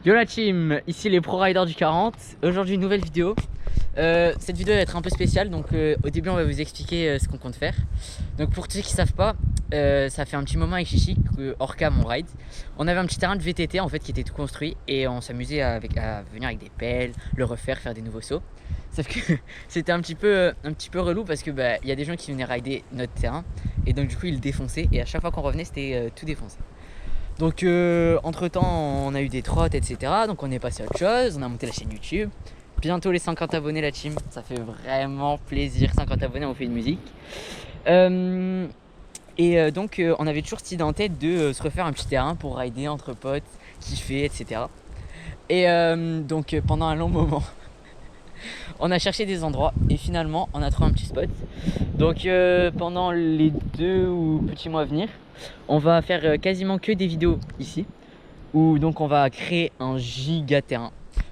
Yo la team, ici les pro riders du 40. Aujourd'hui une nouvelle vidéo. Cette vidéo va être un peu spéciale, donc au début on va vous expliquer ce qu'on compte faire. Donc pour ceux qui ne savent pas, ça fait un petit moment avec Chichi, hors cam on ride. On avait un petit terrain de VTT en fait qui était tout construit et on s'amusait à venir avec des pelles, le refaire, faire des nouveaux sauts. Sauf que c'était un petit peu relou parce que y a des gens qui venaient rider notre terrain et donc du coup ils le défonçaient et à chaque fois qu'on revenait c'était tout défoncé. Donc entre temps on a eu des trottes etc, donc on est passé à autre chose, on a monté la chaîne YouTube. Bientôt les 50 abonnés la team, ça fait vraiment plaisir, 50 abonnés on fait une musique. Donc on avait toujours cette idée en tête de se refaire un petit terrain pour rider entre potes, kiffer etc. Et donc pendant un long moment on a cherché des endroits et finalement on a trouvé un petit spot. Donc pendant les 2 ou petits mois à venir, on va faire quasiment que des vidéos ici, où donc on va créer un giga terrain.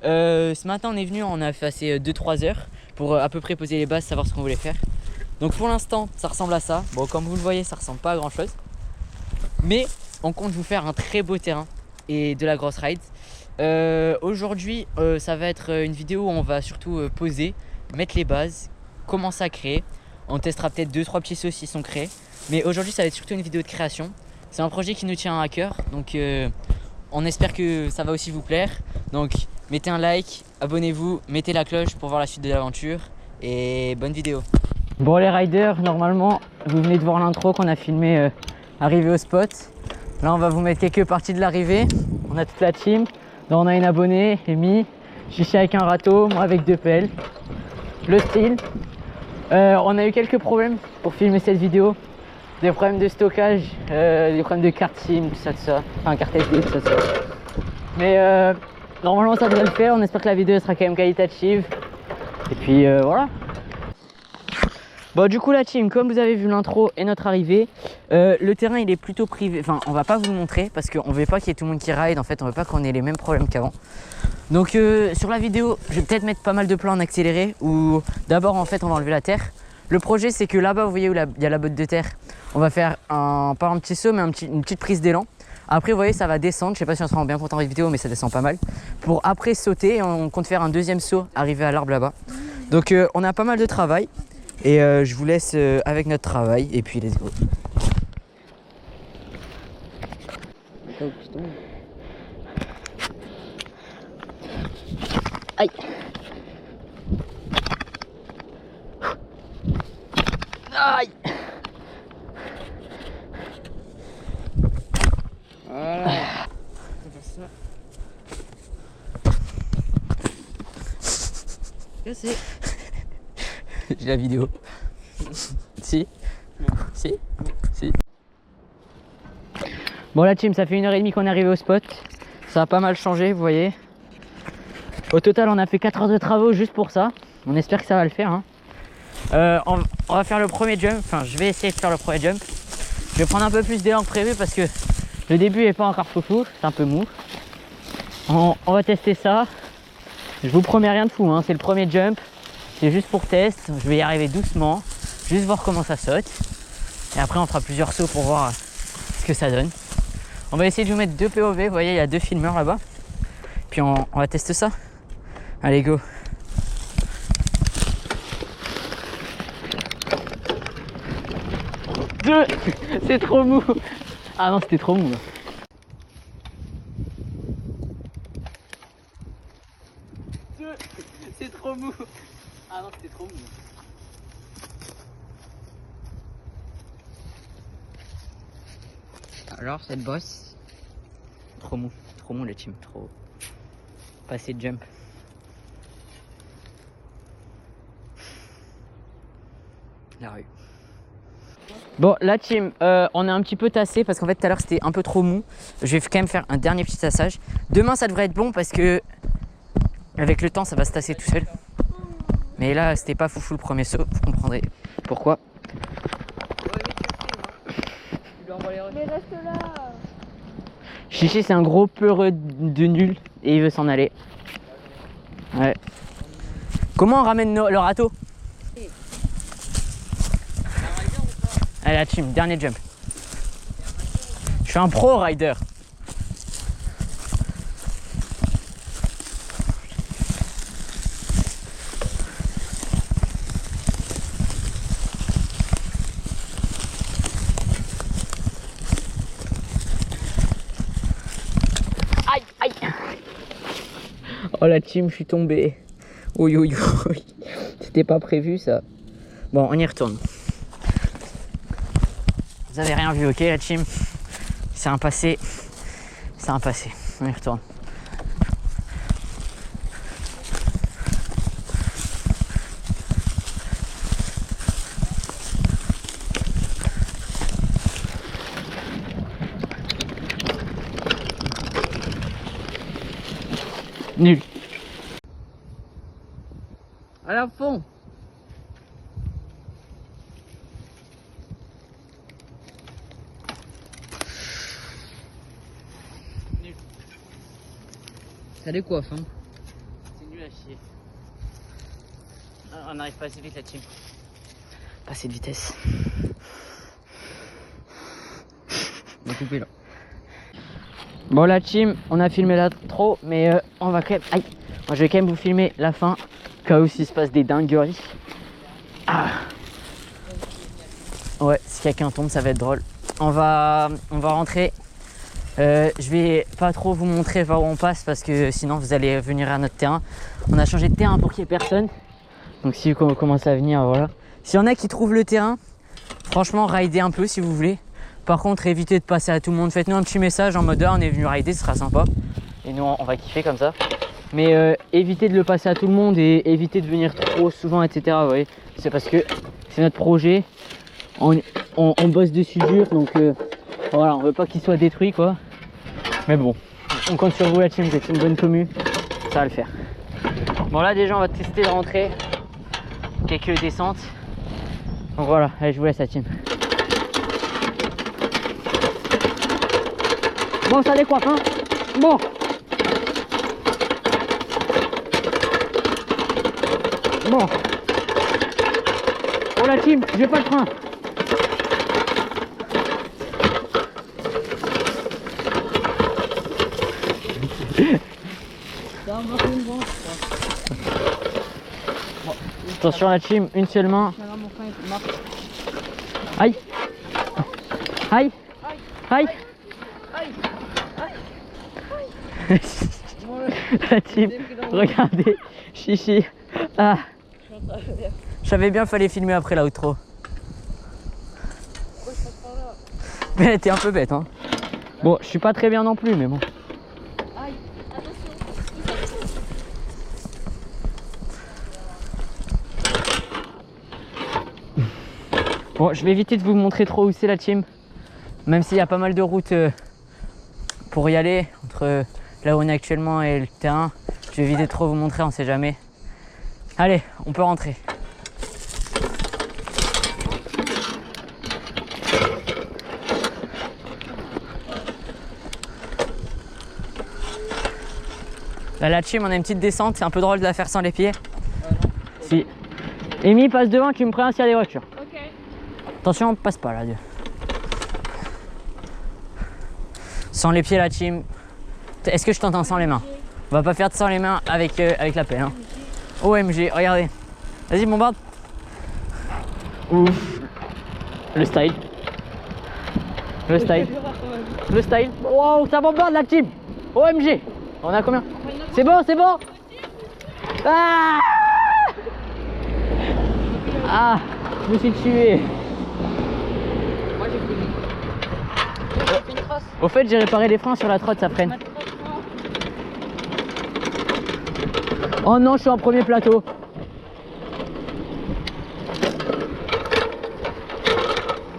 Ce matin on est venu, on a passé 2-3 heures pour à peu près poser les bases, savoir ce qu'on voulait faire. Donc pour l'instant ça ressemble à ça. Bon, comme vous le voyez ça ressemble pas à grand chose, mais on compte vous faire un très beau terrain et de la grosse ride. Aujourd'hui ça va être une vidéo où on va surtout poser, mettre les bases, commencer à créer. On testera peut-être 2-3 petits sauts s'ils sont créés, mais aujourd'hui ça va être surtout une vidéo de création. C'est un projet qui nous tient à cœur, donc on espère que ça va aussi vous plaire. Donc mettez un like, abonnez-vous, mettez la cloche pour voir la suite de l'aventure et bonne vidéo. Bon les riders, normalement vous venez de voir l'intro qu'on a filmé arrivé au spot. Là on va vous mettre quelques parties de l'arrivée. On a toute la team. Là on a une abonnée, Amy, Chichi avec un râteau, moi avec 2 pelles. Le style. On a eu quelques problèmes pour filmer cette vidéo. Des problèmes de stockage, des problèmes de carte SIM, tout ça. Enfin carte SD, tout ça. Mais normalement ça devrait le faire. On espère que la vidéo sera quand même qualitative. Et puis voilà. Bon du coup la team, comme vous avez vu l'intro et notre arrivée, le terrain il est plutôt privé, enfin on va pas vous le montrer parce qu'on veut pas qu'il y ait tout le monde qui ride, en fait on veut pas qu'on ait les mêmes problèmes qu'avant. Donc sur la vidéo je vais peut-être mettre pas mal de plans en accéléré où d'abord en fait on va enlever la terre. Le projet c'est que là-bas vous voyez où il y a la botte de terre, on va faire pas un petit saut mais une petite prise d'élan. Après vous voyez ça va descendre, je sais pas si on se rend bien compte en vidéo mais ça descend pas mal. Pour après sauter, on compte faire un deuxième saut arrivé à l'arbre là-bas. Donc on a pas mal de travail. Et je vous laisse avec notre travail et puis let's go. Oh putain. Aïe. Aïe. Voilà. Cassé. J'ai la vidéo. Si. Bon la team, ça fait 1h30 qu'on est arrivé au spot. Ça a pas mal changé, vous voyez. Au total on a fait 4 heures de travaux juste pour ça. On espère que ça va le faire hein. On va faire le premier jump. Enfin je vais essayer de faire le premier jump. Je vais prendre un peu plus d'élan que prévu parce que le début est pas encore foufou, c'est un peu mou. On va tester ça. Je vous promets rien de fou hein. C'est le premier jump. C'est juste pour test, je vais y arriver doucement, juste voir comment ça saute. Et après on fera plusieurs sauts pour voir ce que ça donne. On va essayer de vous mettre 2 POV, vous voyez il y a 2 filmeurs là-bas. Puis on va tester ça. Allez go. Deux. C'est trop mou. Ah non c'était trop mou là. C'est trop mou. Ah non, c'était trop mou. Alors, cette bosse. Trop mou le team, trop. Pas assez de jump. La rue. Bon, la team, on est un petit peu tassé parce qu'en fait tout à l'heure c'était un peu trop mou. Je vais quand même faire un dernier petit tassage. Demain ça devrait être bon parce que avec le temps ça va se tasser tout seul. Mais là, c'était pas foufou le premier saut, vous comprendrez pourquoi. Mais reste là. Chichi, c'est un gros peureux de nul et il veut s'en aller. Ouais. Comment on ramène le râteau? Allez, la team, dernier jump. Je suis un pro rider. Aïe, aïe. Oh la team, je suis tombé. Oui, oui, oui. C'était pas prévu ça. Bon, on y retourne. Vous avez rien vu, ok la team? C'est un passé. C'est un passé. On y retourne. Nul. À la fond. Nul. Ça décoiffe hein. C'est nul à chier. On n'arrive pas assez vite la team. Pas assez de vitesse. On va couper là. Bon la team, on a filmé là trop, mais on va quand même... Aïe. Moi je vais quand même vous filmer la fin, cas où s'il se passe des dingueries. Ah. Ouais, si quelqu'un tombe ça va être drôle. On va rentrer. Je vais pas trop vous montrer vers où on passe parce que sinon vous allez venir à notre terrain. On a changé de terrain pour qu'il n'y ait personne. Donc si vous commencez à venir, voilà. S'il y en a qui trouvent le terrain, franchement ridez un peu si vous voulez. Par contre, évitez de passer à tout le monde. Faites-nous un petit message en mode on est venu rider, ce sera sympa. Et nous, on va kiffer comme ça. Mais évitez de le passer à tout le monde et évitez de venir trop souvent, etc. Vous voyez, c'est parce que c'est notre projet. On bosse dessus dur, donc voilà, on veut pas qu'il soit détruit, quoi. Mais bon, on compte sur vous, la team. Vous êtes une bonne commu, ça va le faire. Bon, là, déjà, on va tester de rentrer. Quelques descentes. Donc voilà, allez, je vous laisse, la team. Bon, ça décoiffe, hein. Bon. Bon. Oh la team, j'ai pas le frein. Attention la team, une seule main. Aïe. Aïe. Aïe. La team, regardez, chichi. Ah. Je savais bien fallait filmer après l'outro. Mais elle était un peu bête hein. Bon, je suis pas très bien non plus mais bon. Aïe, attention. Bon, je vais éviter de vous montrer trop où c'est la team. Même s'il y a pas mal de routes pour y aller entre là où on est actuellement et le terrain. Je vais éviter de trop vous montrer, on sait jamais. Allez, on peut rentrer. Là, la team, on a une petite descente, c'est un peu drôle de la faire sans les pieds. Si. Amy, passe devant, tu me préviens s'il y a des voitures. Ok. Attention, on passe pas là. Sans les pieds, la team. Est-ce que je t'entends sans les mains? On va pas faire de sans les mains avec la pelle. Hein. OMG, regardez. Vas-y, bombarde. Ouf. Le style. Le style. Le style. Wow, ça bombarde la team. OMG. On a combien? C'est bon, c'est bon. Ah, ah, je me suis tué. Moi j'ai fait une trace. Au fait, j'ai réparé les freins sur la trotte, ça freine. Oh non, je suis en premier plateau.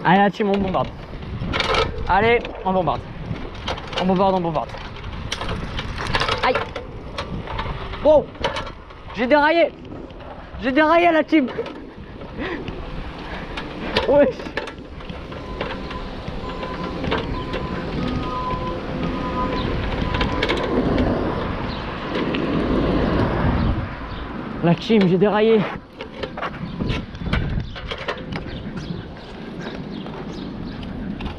Allez, la team, on bombarde. Allez, on bombarde. On bombarde, on bombarde. Aïe. Wow. J'ai déraillé. J'ai déraillé, la team. Ouais. La team, j'ai déraillé.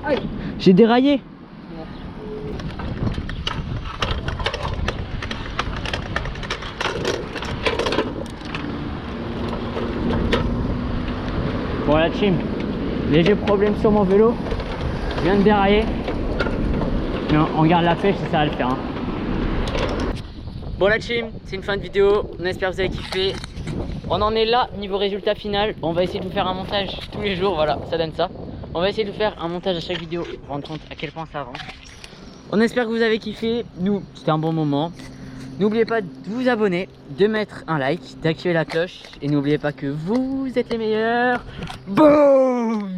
Aïe. J'ai déraillé. Bon la team, léger problème sur mon vélo. Je viens de dérailler. Mais on garde la pêche et ça va le faire. Hein. Bon la team, c'est une fin de vidéo, on espère que vous avez kiffé. On en est là, niveau résultat final. On va essayer de vous faire un montage tous les jours, voilà, ça donne ça. On va essayer de vous faire un montage à chaque vidéo pour vous rendre compte à quel point ça avance. On espère que vous avez kiffé, nous, c'était un bon moment. N'oubliez pas de vous abonner, de mettre un like, d'activer la cloche. Et n'oubliez pas que vous êtes les meilleurs. Boum!